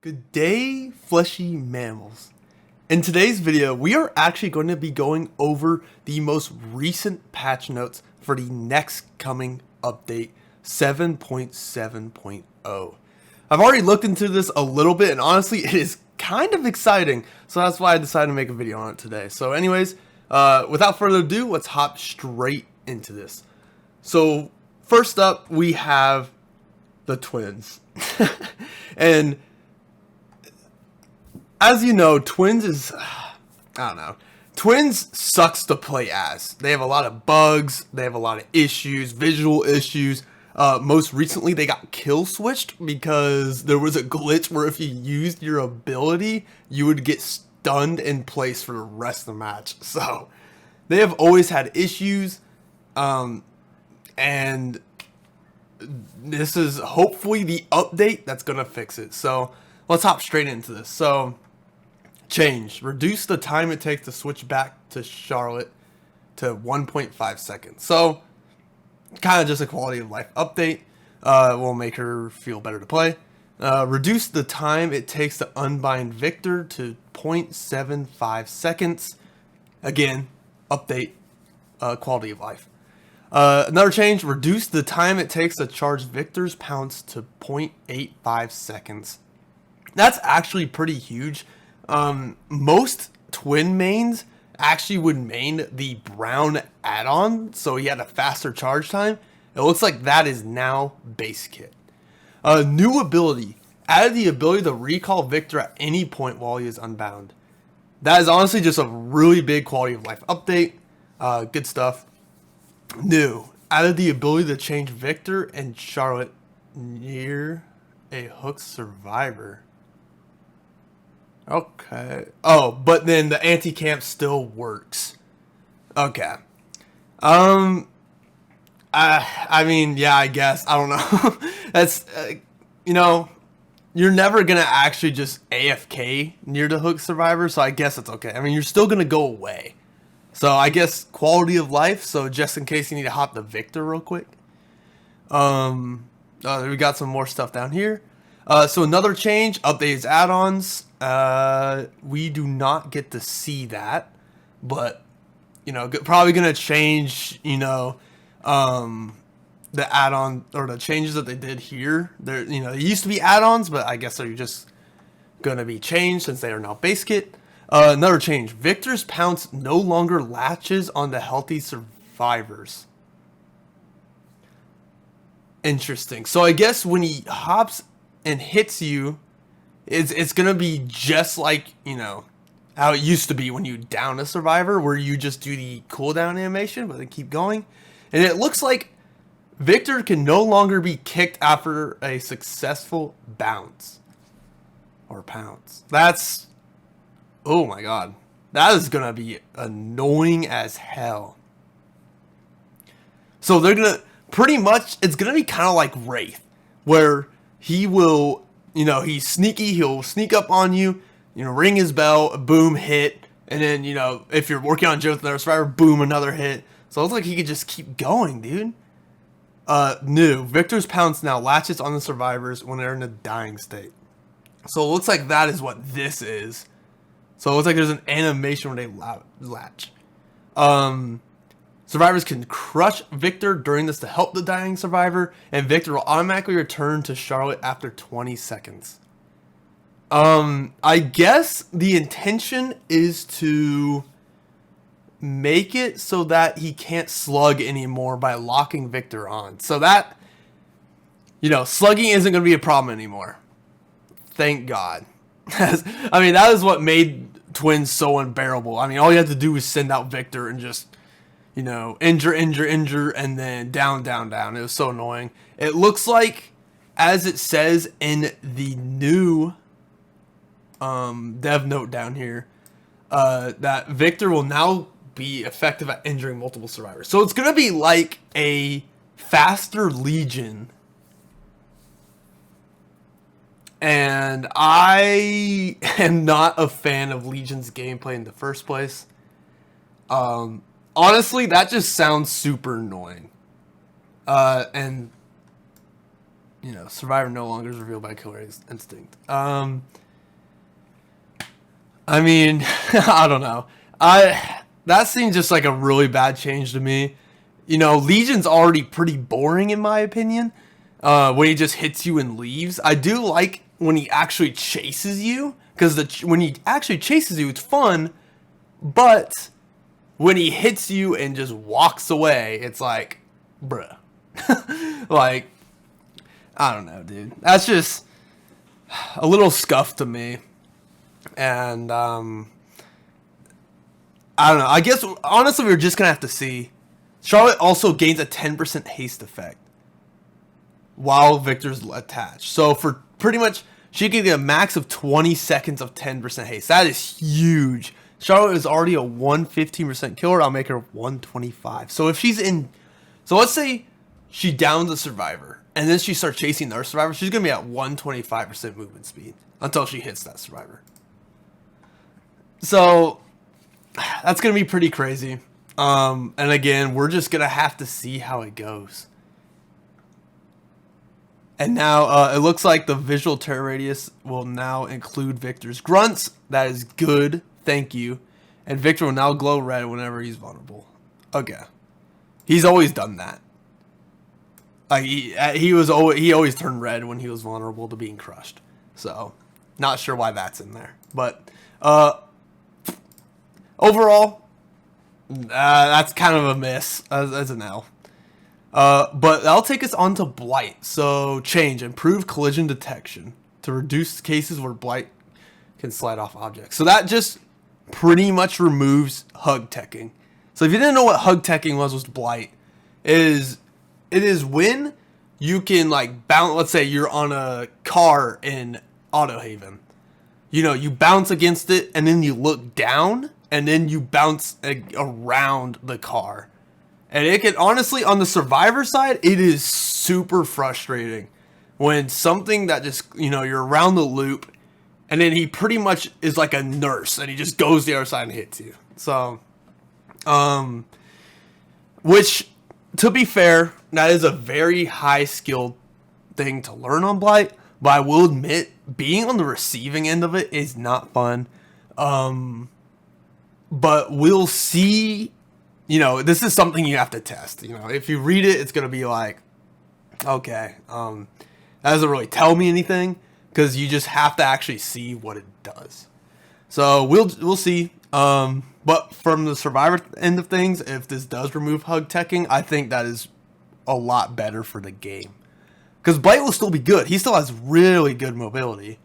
Good day, Fleshy Mammals. In today's video, we are actually going to be going over the most recent patch notes for the next coming update, 7.7.0. I've already looked into this a little bit, and honestly, it is kind of exciting, so that's why I decided to make a video on it today. So anyways, without further ado, let's hop straight into this. So first up, we have the twins. And as you know, Twins is, I don't know. Twins sucks to play as. They have a lot of bugs. They have a lot of issues, visual issues. Most recently, they got kill switched because there was a glitch where if you used your ability, you would get stunned in place for the rest of the match. So they have always had issues. And this is hopefully the update that's going to fix it. So let's hop straight into this. So change. Reduce the time it takes to switch back to Charlotte to 1.5 seconds. So kind of just a quality of life update. Will make her feel better to play. Reduce the time it takes to unbind Victor to 0.75 seconds. Again, update, quality of life. Another change, reduce the time it takes to charge Victor's pounce to 0.85 seconds. That's actually pretty huge. Most twin mains actually would main the brown add-on, so he had a faster charge time. It looks like that is now base kit. New ability, added the ability to recall Victor at any point while he is unbound. That is honestly just a really big quality of life update. Good stuff. New, added the ability to change Victor and Charlotte near a hooked survivor. Okay. Oh, but then the anti-camp still works. Okay. I mean, yeah, I guess. I don't know. That's, you know, you're never going to actually just AFK near the hook survivor, so I guess it's okay. I mean, you're still going to go away. So I guess quality of life, so just in case you need to hop the Victor real quick. We got some more stuff down here. So another change, updates add-ons. We do not get to see that, but, you know, probably going to change, you know, the add-on or the changes that they did here. There, you know, it used to be add-ons, but I guess they're just going to be changed since they are now base kit. Another change, Victor's pounce no longer latches on the healthy survivors. Interesting. So I guess when he hops and hits you, it's gonna be just like, you know, how it used to be when you down a survivor, where you just do the cooldown animation but then keep going. And it looks like Victor can no longer be kicked after a successful bounce or pounce. That's, oh my god, that is gonna be annoying as hell. So they're gonna pretty much, it's gonna be kind of like Wraith, where he will, you know, he's sneaky, he'll sneak up on you, you know, ring his bell, boom, hit, and then, you know, if you're working on Joe with another survivor, boom, another hit. So it looks like he could just keep going, dude. New, Victor's pounce now latches on the survivors when they're in a dying state. So it looks like that is what this is. So it looks like there's an animation where they latch. Survivors can crush Victor during this to help the dying survivor, and Victor will automatically return to Charlotte after 20 seconds. I guess the intention is to make it so that he can't slug anymore by locking Victor on. So that, you know, slugging isn't going to be a problem anymore. Thank God. I mean, that is what made Twins so unbearable. I mean, all you have to do is send out Victor and just, you know, injure, and then down. It was so annoying. It looks like, as it says in the new dev note down here, that Victor will now be effective at injuring multiple survivors. So it's going to be like a faster Legion. And I am not a fan of Legion's gameplay in the first place. Honestly, that just sounds super annoying. And you know, survivor no longer is revealed by killer instinct. I mean, I don't know. That seems just like a really bad change to me. You know, Legion's already pretty boring in my opinion. When he just hits you and leaves. I do like when he actually chases you, because when he actually chases you, it's fun. But when he hits you and just walks away, it's like, bruh. Like, I don't know, dude. That's just a little scuffed to me. And I don't know. I guess honestly we're just gonna have to see. Charlotte also gains a 10% haste effect while Victor's attached. So for pretty much, she can get a max of 20 seconds of 10% haste. That is huge. Charlotte is already a 115% killer. I'll make her 125. So if she's in, so let's say she downs a survivor and then she starts chasing their survivor, she's gonna be at 125% movement speed until she hits that survivor. So that's going to be pretty crazy. And again, we're just going to have to see how it goes. And now it looks like the visual terror radius will now include Victor's grunts. That is good. Thank you. And Victor will now glow red whenever he's vulnerable. Okay. He's always done that. Like he always turned red when he was vulnerable to being crushed. So, not sure why that's in there. But overall, that's kind of a miss as an L. But that'll take us on to Blight. So change, improve collision detection to reduce cases where Blight can slide off objects. So that just pretty much removes hug teching. So if you didn't know what hug teching was Blight, it is when you can like bounce. Let's say you're on a car in Autohaven. You know, you bounce against it and then you look down and then you bounce around the car. And it can, honestly, on the survivor side, it is super frustrating when something that just, you know, you're around the loop and then he pretty much is like a nurse and he just goes the other side and hits you. So, which, to be fair, that is a very high skilled thing to learn on Blight, but I will admit, being on the receiving end of it is not fun. But we'll see. You know, this is something you have to test. You know, if you read it, it's going to be like, okay, that doesn't really tell me anything, because you just have to actually see what it does. So we'll see. But from the survivor end of things, if this does remove hug teching, I think that is a lot better for the game. Because Blight will still be good. He still has really good mobility.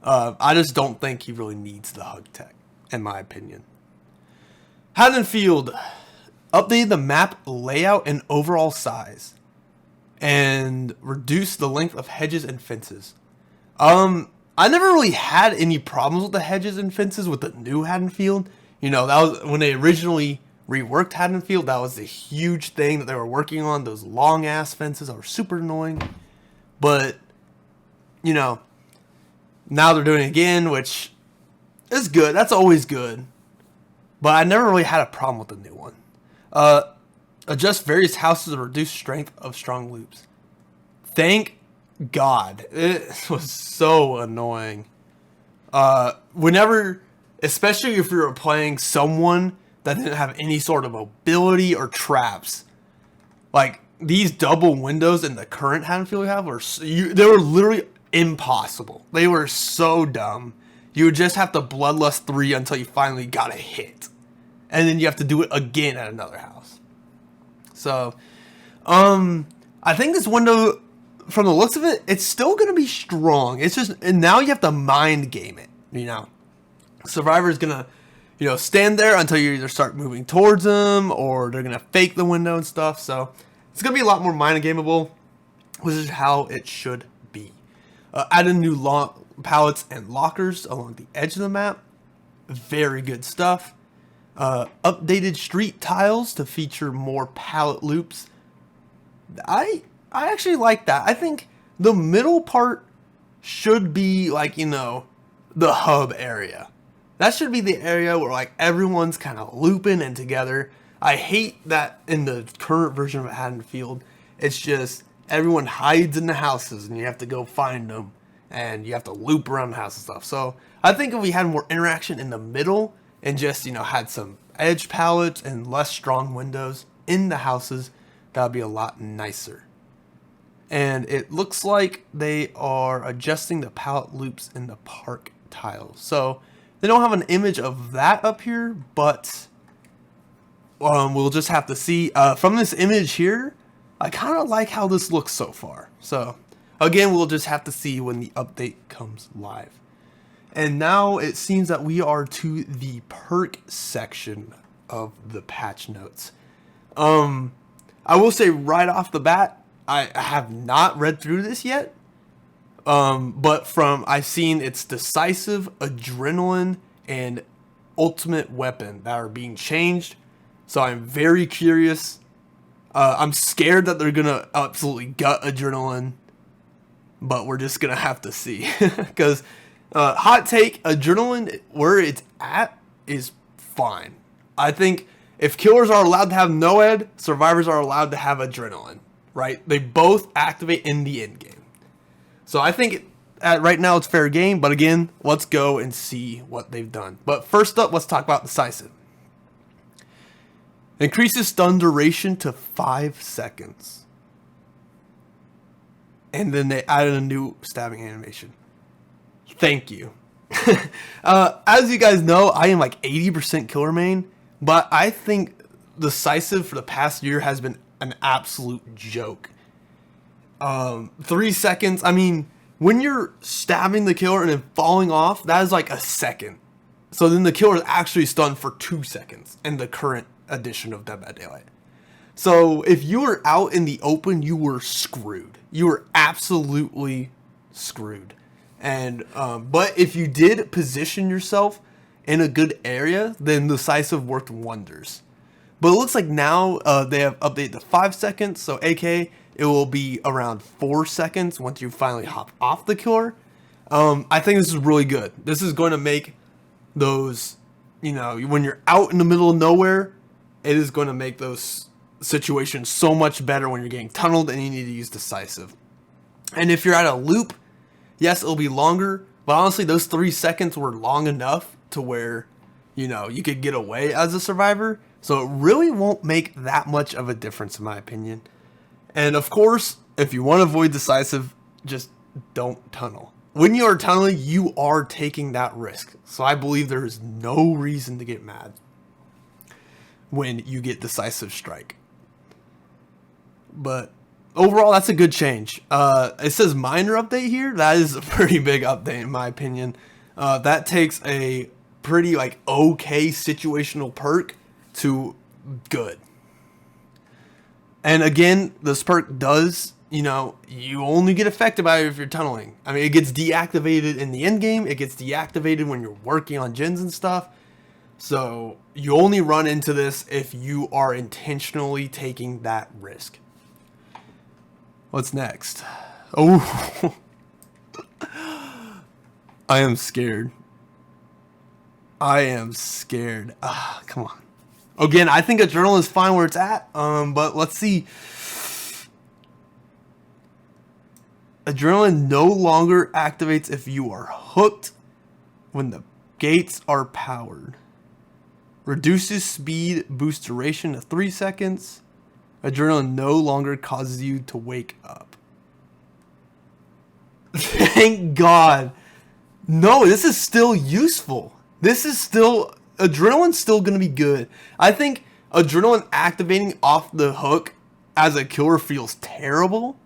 I just don't think he really needs the hug tech, in my opinion. Haddonfield updated the map layout and overall size, and reduced the length of hedges and fences. I never really had any problems with the hedges and fences with the new Haddonfield. You know, that was when they originally reworked Haddonfield. That was the huge thing that they were working on. Those long ass fences that were super annoying. But, you know, now they're doing it again, which is good. That's always good. But I never really had a problem with the new one. Adjust various houses to reduce strength of strong loops. Thank God. It was so annoying. Whenever, especially if you were playing someone that didn't have any sort of mobility or traps. Like, these double windows in the current Haddonfield we have, they were literally impossible. They were so dumb. You would just have to Bloodlust 3 until you finally got a hit. And then you have to do it again at another house. So, I think this window, from the looks of it, it's still going to be strong. It's just, and now you have to mind game it, you know. Survivor's going to, you know, stand there until you either start moving towards them or they're going to fake the window and stuff. So, it's going to be a lot more mind gameable, which is how it should be. Add in new pallets and lockers along the edge of the map. Very good stuff. Updated street tiles to feature more pallet loops. I actually like that. I think the middle part should be like, you know, the hub area. That should be the area where like everyone's kind of looping and together. I hate that in the current version of Haddonfield, it's just everyone hides in the houses and you have to go find them and you have to loop around the house and stuff. So I think if we had more interaction in the middle and just, you know, had some edge palettes and less strong windows in the houses, that would be a lot nicer. And it looks like they are adjusting the palette loops in the park tiles. So they don't have an image of that up here, but we'll just have to see. From this image here, I kind of like how this looks so far. So again, we'll just have to see when the update comes live. And now it seems that we are to the perk section of the patch notes. I will say right off the bat, I have not read through this yet. But from I've seen it's decisive, adrenaline, and ultimate weapon that are being changed. So I'm very curious. I'm scared that they're gonna absolutely gut adrenaline, but we're just gonna have to see. Because hot take, adrenaline where it's at is fine. I think if killers are allowed to have NOED, survivors are allowed to have adrenaline, right? They both activate in the end game. So I think right now it's fair game, but again, let's go and see what they've done. But first up, let's talk about decisive. Increases stun duration to 5 seconds. And then they added a new stabbing animation. Thank you. As you guys know, I am like 80% killer main, but I think decisive for the past year has been an absolute joke. 3 seconds. I mean, when you're stabbing the killer and then falling off, that is like a second. So then the killer is actually stunned for 2 seconds in the current edition of Dead by Daylight. So if you were out in the open, you were screwed. You were absolutely screwed. And but if you did position yourself in a good area, then decisive worked wonders. But it looks like now they have updated to 5 seconds. So AK, it will be around 4 seconds once you finally hop off the killer. I think this is really good. This is going to make those, you know, when you're out in the middle of nowhere, it is going to make those situations so much better when you're getting tunneled and you need to use decisive. And if you're at a loop, yes, it'll be longer, but honestly, those 3 seconds were long enough to where, you know, you could get away as a survivor. So it really won't make that much of a difference in my opinion. And of course, if you want to avoid decisive, just don't tunnel. When you are tunneling, you are taking that risk. So I believe there is no reason to get mad when you get decisive strike. But overall, that's a good change. It says minor update here. That is a pretty big update in my opinion. That takes a pretty like okay situational perk to good. And again, this perk does, you know, you only get affected by it if you're tunneling. I mean, it gets deactivated in the end game. It gets deactivated when you're working on gens and stuff. So you only run into this if you are intentionally taking that risk. What's next? Oh, I am scared. I am scared. Come on. Again, I think adrenaline is fine where it's at. But let's see. Adrenaline no longer activates if you are hooked when the gates are powered. Reduces speed, boosts duration to 3 seconds. Adrenaline no longer causes you to wake up. Thank God. No, this is still useful. This is still... Adrenaline's still going to be good. I think adrenaline activating off the hook as a killer feels terrible.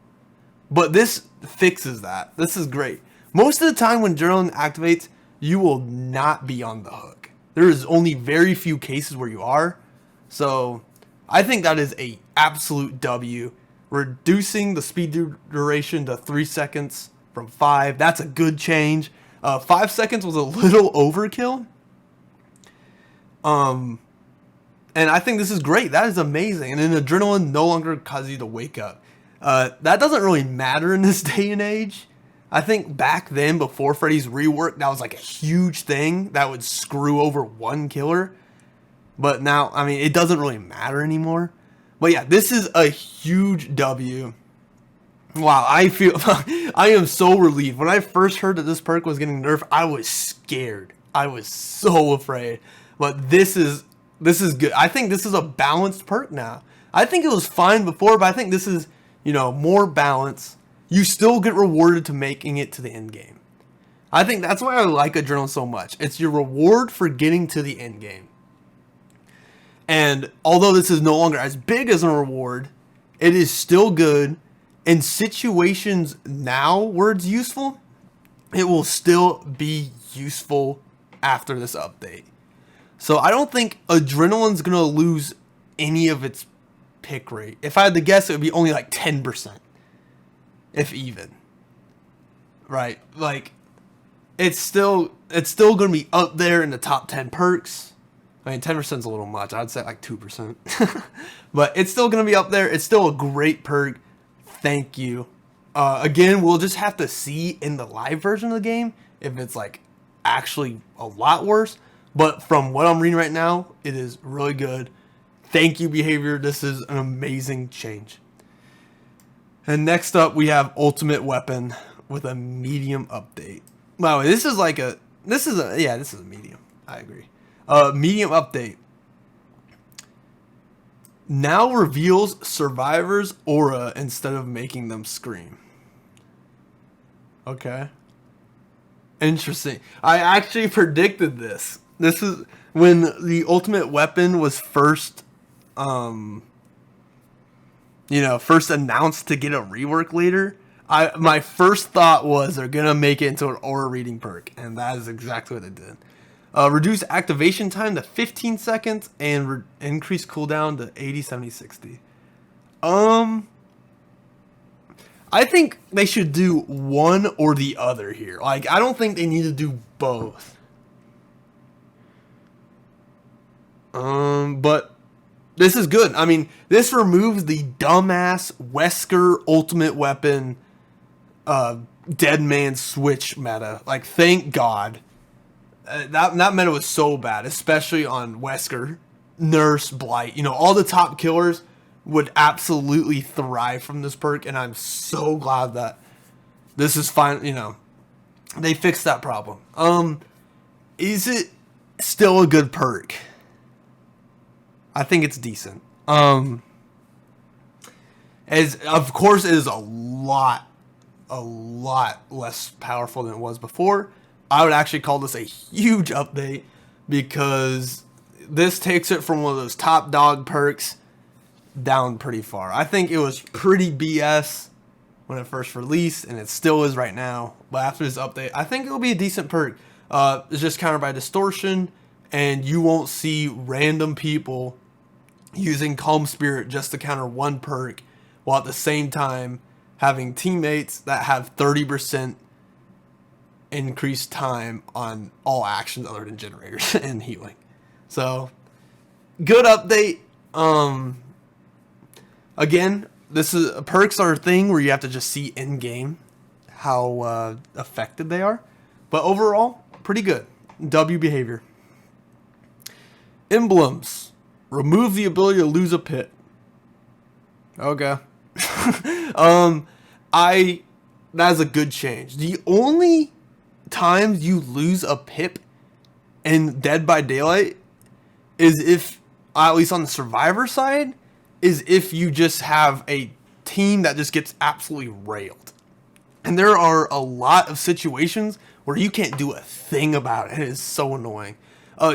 But this fixes that. This is great. Most of the time when adrenaline activates, you will not be on the hook. There is only very few cases where you are. So I think that is a absolute W. Reducing the speed duration to 3 seconds from 5. That's a good change. 5 seconds was a little overkill. And I think this is great. That is amazing. And then adrenaline no longer causes you to wake up. That doesn't really matter in this day and age. I think back then, before Freddy's rework, that was like a huge thing that would screw over one killer. But now, I mean, it doesn't really matter anymore. But yeah, this is a huge W. Wow, I feel I am so relieved. When I first heard that this perk was getting nerfed, I was scared. I was so afraid. But this is good. I think this is a balanced perk now. I think it was fine before, but I think this is, you know, more balance. You still get rewarded to making it to the end game. I think that's why I like Adrenaline so much. It's your reward for getting to the end game. And although this is no longer as big as a reward, it is still good. In situations now where it's useful, it will still be useful after this update. So I don't think Adrenaline's going to lose any of its pick rate. If I had to guess, it would be only like 10%. If even. Right? Like, it's still going to be up there in the top 10 perks. I mean, 10% is a little much. I'd say like 2%. But it's still going to be up there. It's still a great perk. Thank you. Again, we'll just have to see in the live version of the game if it's like actually a lot worse. But from what I'm reading right now, it is really good. Thank you, behavior. This is an amazing change. And next up, we have Ultimate Weapon with a medium update. Wow, this is a medium. I agree. Medium update. Now reveals survivor's aura instead of making them scream. Okay. Interesting. I actually predicted this. This is when the ultimate weapon was first announced to get a rework later. My first thought was they're gonna make it into an aura reading perk, and that is exactly what they did. Reduce activation time to 15 seconds and increase cooldown to 80, 70, 60. I think they should do one or the other here. Like, I don't think they need to do both. But this is good. I mean, this removes the dumbass Wesker ultimate weapon dead man switch meta. Like, thank God. That meta was so bad, especially on Wesker, Nurse, Blight. You know, all the top killers would absolutely thrive from this perk, and I'm so glad that this is fine. You know, they fixed that problem. Is it still a good perk? I think it's decent. As of course, it is a lot less powerful than it was before. I would actually call this a huge update because this takes it from one of those top dog perks down pretty far. I think it was pretty BS when it first released, and it still is right now. But after this update, I think it'll be a decent perk. It's just countered by distortion, and you won't see random people using Calm Spirit just to counter one perk, while at the same time having teammates that have 30% increased time on all actions other than generators and healing. So, good update. Again, perks are a thing where you have to just see in game how effective they are, but overall, pretty good. W behavior. Emblems. Remove the ability to lose a pit. Okay. That's a good change. The only times you lose a pip in Dead by Daylight is if, at least on the survivor side, is if you just have a team that just gets absolutely railed. And there are a lot of situations where you can't do a thing about it. It is so annoying.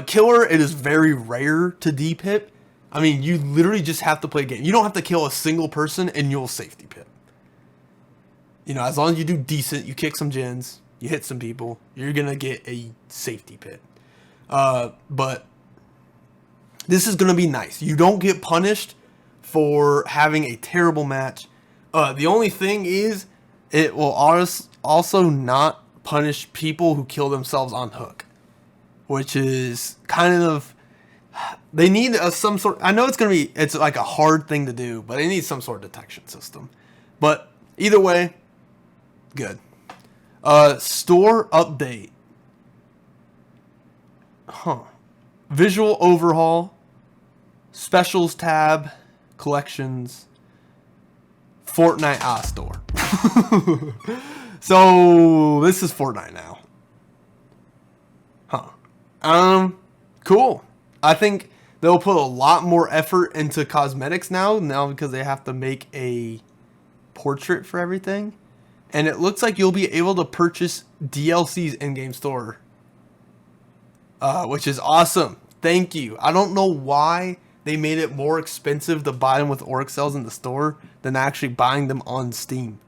Killer, it is very rare to de-pip. I mean, you literally just have to play a game. You don't have to kill a single person and you'll safety pip. You know, as long as you do decent, you kick some gens, you hit some people, you're going to get a safety pit. But this is going to be nice. You don't get punished for having a terrible match. The only thing is, it will also not punish people who kill themselves on hook, which is kind of, they need some sort. I know it's like a hard thing to do, but they need some sort of detection system. But either way, good. Store update. Visual overhaul. Specials tab. Collections. FORTNITE store. So this is FORTNITE now. Cool. I think they'll put a lot more effort into cosmetics now because they have to make a portrait for everything. And it looks like you'll be able to purchase DLCs in-game store. Which is awesome. Thank you. I don't know why they made it more expensive to buy them with Oryx cells in the store than actually buying them on Steam.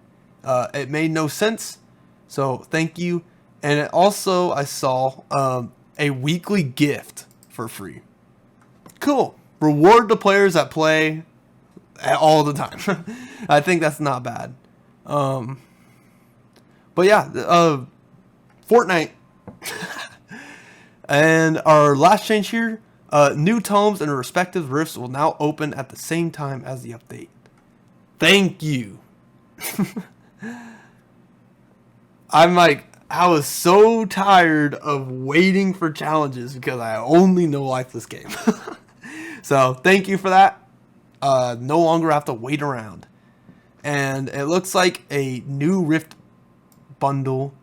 It made no sense. So thank you. And it also, I saw a weekly gift for free. Cool. Reward the players that play all the time. I think that's not bad. But yeah, FORTNITE. And our last change here, new tomes and respective rifts will now open at the same time as the update. Thank you. I was so tired of waiting for challenges because I only know lifeless game. So thank you for that. No longer have to wait around. And it looks like a new rift bundle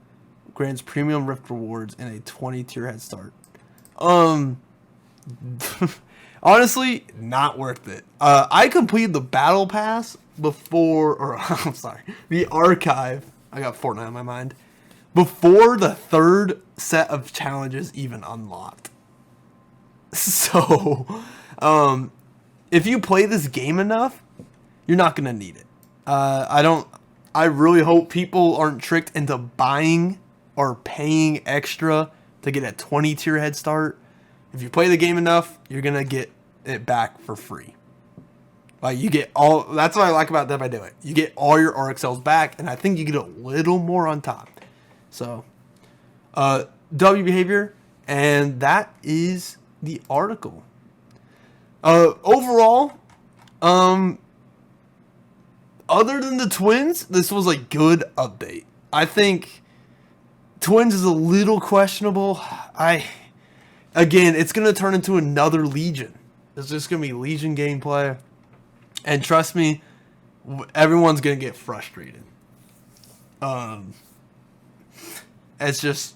grants premium rift rewards and a 20 tier head start. Honestly, not worth it. I completed the battle pass before, or I'm sorry, the archive. I got FORTNITE on my mind. Before the third set of challenges even unlocked. So, if you play this game enough, you're not gonna need it. I really hope people aren't tricked into buying or paying extra to get a 20 tier head start. If you play the game enough, you're gonna get it back for free. Like you get all. That's what I like about Dead by Daylight. You get all your Oryx cells back, and I think you get a little more on top. So, W behavior, and that is the article. Overall, other than the twins, this was a good update. I think twins is a little questionable. Again, it's gonna turn into another Legion. It's just gonna be Legion gameplay, and trust me, everyone's gonna get frustrated. It's just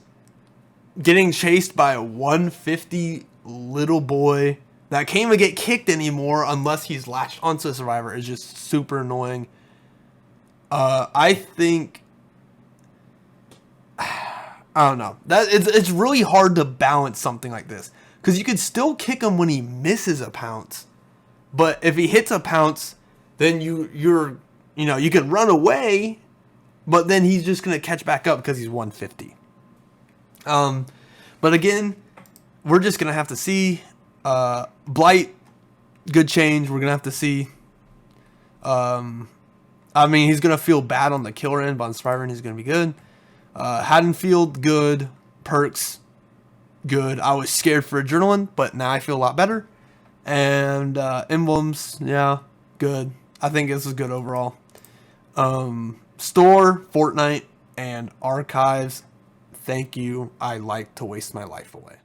getting chased by a 150 little boy that can't even get kicked anymore unless he's latched onto a survivor is just super annoying. I think I don't know. It's really hard to balance something like this because you could still kick him when he misses a pounce, but if he hits a pounce, then you can run away, but then he's just gonna catch back up because he's 150. But again, we're just gonna have to see. Blight, good change. We're gonna have to see. I mean, he's gonna feel bad on the killer end, but on survivor end, he's gonna be good. Haddonfield, good. Perks, good. I was scared for Adrenaline, but now I feel a lot better. And emblems, yeah, good. I think this is good overall. Store, FORTNITE, and archives. Thank you. I like to waste my life away.